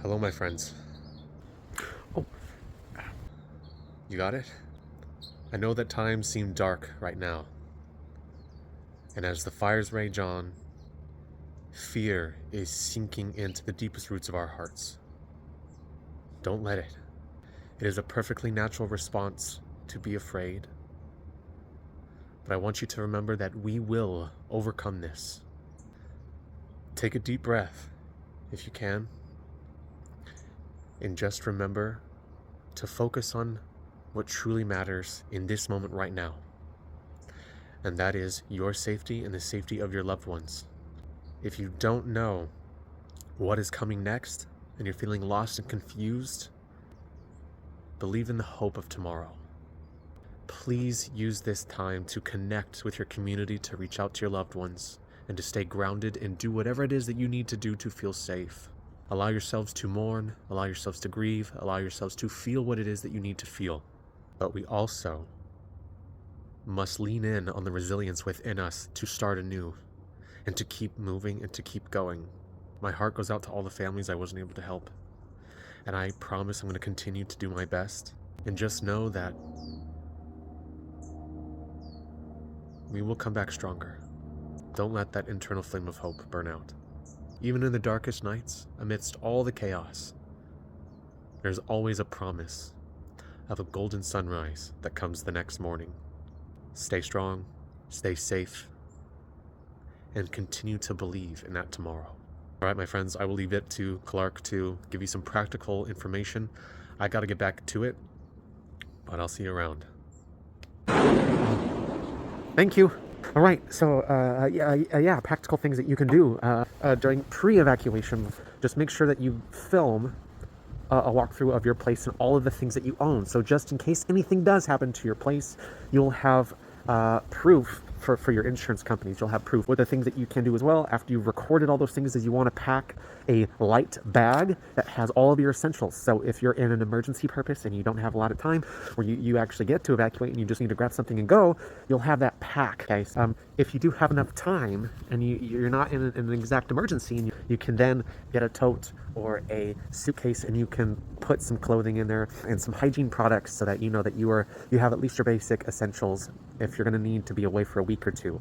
Hello, my friends. Oh, You got it? I know that times seem dark right now, and as the fires rage on, fear is sinking into the deepest roots of our hearts. Don't let it. It is a perfectly natural response to be afraid, but I want you to remember that we will overcome this. Take a deep breath, if you can, and just remember to focus on what truly matters in this moment right now, and that is your safety and the safety of your loved ones. If you don't know what is coming next and you're feeling lost and confused, believe in the hope of tomorrow. Please use this time to connect with your community, to reach out to your loved ones, and to stay grounded and do whatever it is that you need to do to feel safe. Allow yourselves to mourn, allow yourselves to grieve, allow yourselves to feel what it is that you need to feel. But we also must lean in on the resilience within us to start anew and to keep moving and to keep going. My heart goes out to all the families I wasn't able to help, and I promise I'm going to continue to do my best. And just know that we will come back stronger. Don't let that internal flame of hope burn out. Even in the darkest nights, amidst all the chaos, there's always a promise of a golden sunrise that comes the next morning. Stay strong, stay safe, and continue to believe in that tomorrow. All right, my friends, I will leave it to Clark to give you some practical information. I got to get back to it, but I'll see you around. thank you. All right, so yeah, practical things that you can do during pre-evacuation. Just make sure that you film a walkthrough of your place and all of the things that you own. So just in case anything does happen to your place, you'll have proof for your insurance companies. You'll have proof. What the things that you can do as well after you've recorded all those things is you want to pack a light bag that has all of your essentials. So if you're in an emergency purpose and you don't have a lot of time, or you actually get to evacuate and you just need to grab something and go, you'll have that pack. Okay. If you do have enough time and you're not in an exact emergency, and you can then get a tote or a suitcase and you can put some clothing in there and some hygiene products so that you know that you have at least your basic essentials if you're going to need to be away for a week or two.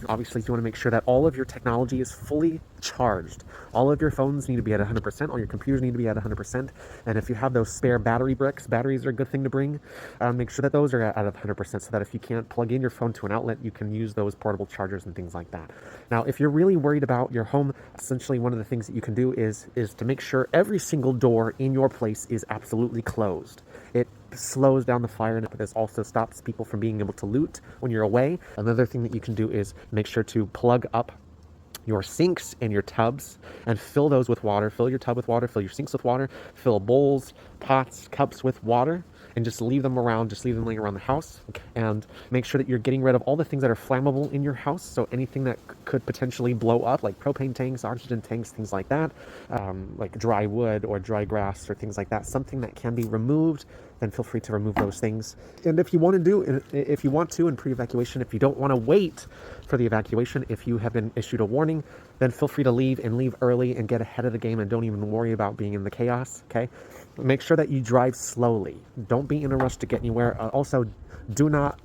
Obviously, you want to make sure that all of your technology is fully charged. All of your phones need to be at 100%, all your computers need to be at 100%, and if you have those spare battery bricks, batteries are a good thing to bring. Make sure that those are at 100% so that if you can't plug in your phone to an outlet, you can use those portable chargers and things like that. Now, if you're really worried about your home, essentially one of the things that you can do is to make sure every single door in your place is absolutely closed. It slows down the fire, and this also stops people from being able to loot when you're away. Another thing that you can do is make sure to plug up your sinks and your tubs and fill those with water. Fill your tub with water, fill your sinks with water, fill bowls, pots, cups with water, and just leave them around, just leave them laying around the house. And make sure that you're getting rid of all the things that are flammable in your house. So anything that could potentially blow up, like propane tanks, oxygen tanks, things like that, like dry wood or dry grass or things like that, something that can be removed, then feel free to remove those things. And if you want to in pre-evacuation, if you don't want to wait for the evacuation, if you have been issued a warning, then feel free to leave and leave early and get ahead of the game and don't even worry about being in the chaos. Okay, make sure that you drive slowly. Don't be in a rush to get anywhere. Also, do not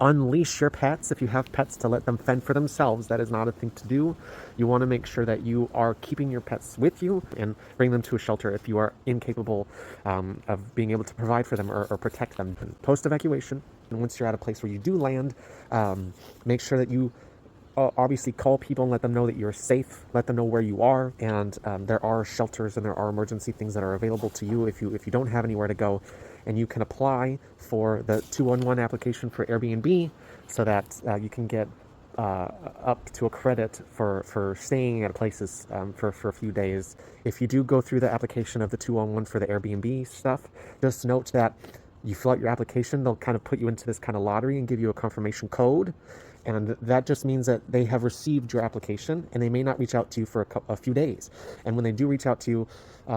unleash your pets if you have pets to let them fend for themselves. That is not a thing to do. You want to make sure that you are keeping your pets with you and bring them to a shelter if you are incapable of being able to provide for them or protect them. Post evacuation, and once you're at a place where you do land, make sure that you obviously call people and let them know that you're safe, let them know where you are, and there are shelters and there are emergency things that are available to you if you don't have anywhere to go. And you can apply for the 211 application for Airbnb so that you can get up to a credit for staying at places for a few days. If you do go through the application of the 211 for the Airbnb stuff, just note that you fill out your application, they'll kind of put you into this kind of lottery and give you a confirmation code. And that just means that they have received your application and they may not reach out to you for a few days. And when they do reach out to you,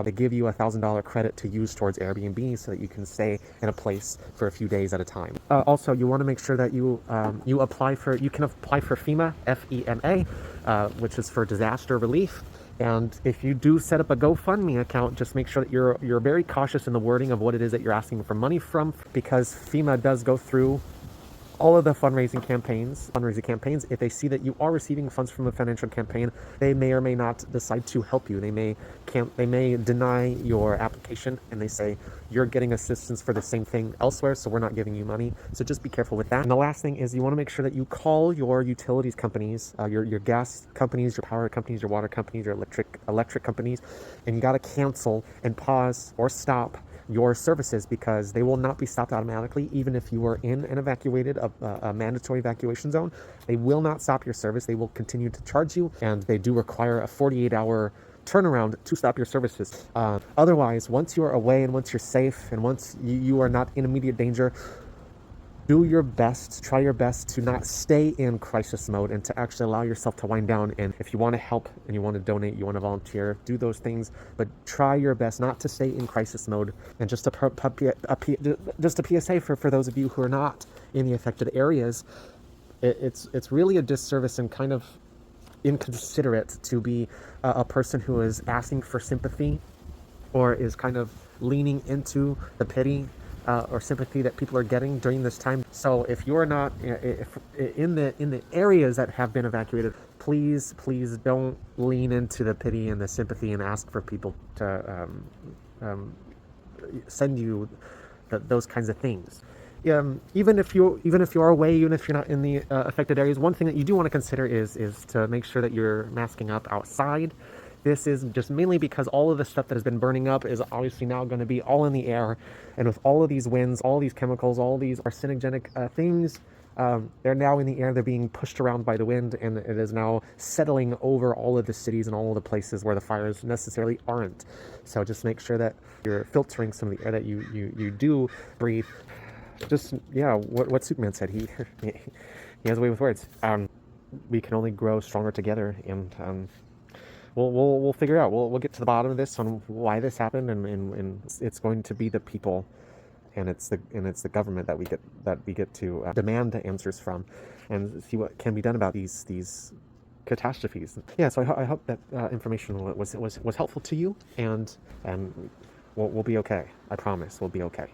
they give you $1,000 credit to use towards Airbnb so that you can stay in a place for a few days at a time. Also, you want to make sure that you can apply for FEMA, FEMA, which is for disaster relief. And if you do set up a GoFundMe account, just make sure that you're very cautious in the wording of what it is that you're asking for money from, because FEMA does go through all of the fundraising campaigns. If they see that you are receiving funds from a financial campaign, they may or may not decide to help you. They may deny your application, and they say you're getting assistance for the same thing elsewhere, so we're not giving you money. So just be careful with that. And the last thing is, you want to make sure that you call your utilities companies, your gas companies, your power companies, your water companies, your electric companies, and you got to cancel and pause or stop your services, because they will not be stopped automatically. Even if you are in an a mandatory evacuation zone, they will not stop your service. They will continue to charge you, and they do require a 48-hour turnaround to stop your services. Otherwise, once you are away and once you're safe and once you are not in immediate danger, do your best, try your best to not stay in crisis mode and to actually allow yourself to wind down. And if you want to help and you want to donate, you want to volunteer, do those things, but try your best not to stay in crisis mode. And just a PSA for those of you who are not in the affected areas, it's really a disservice and kind of inconsiderate to be a person who is asking for sympathy or is kind of leaning into the pity or sympathy that people are getting during this time. So if you're not in the areas that have been evacuated, please don't lean into the pity and the sympathy and ask for people to send you those kinds of things. Even if you are away, even if you're not in the affected areas, one thing that you do want to consider is to make sure that you're masking up outside. This is just mainly because all of the stuff that has been burning up is obviously now going to be all in the air, and with all of these winds, all these chemicals, all these carcinogenic things, they're now in the air. They're being pushed around by the wind, and it is now settling over all of the cities and all of the places where the fires necessarily aren't. So just make sure that you're filtering some of the air that you do breathe. Just what Superman said. He has a way with words. We can only grow stronger together, and we'll figure it out. We'll get to the bottom of this on why this happened, and it's going to be the people, and it's the government that we get to demand the answers from, and see what can be done about these catastrophes. Yeah, so I hope that information was helpful to you, and we'll be okay. I promise we'll be okay.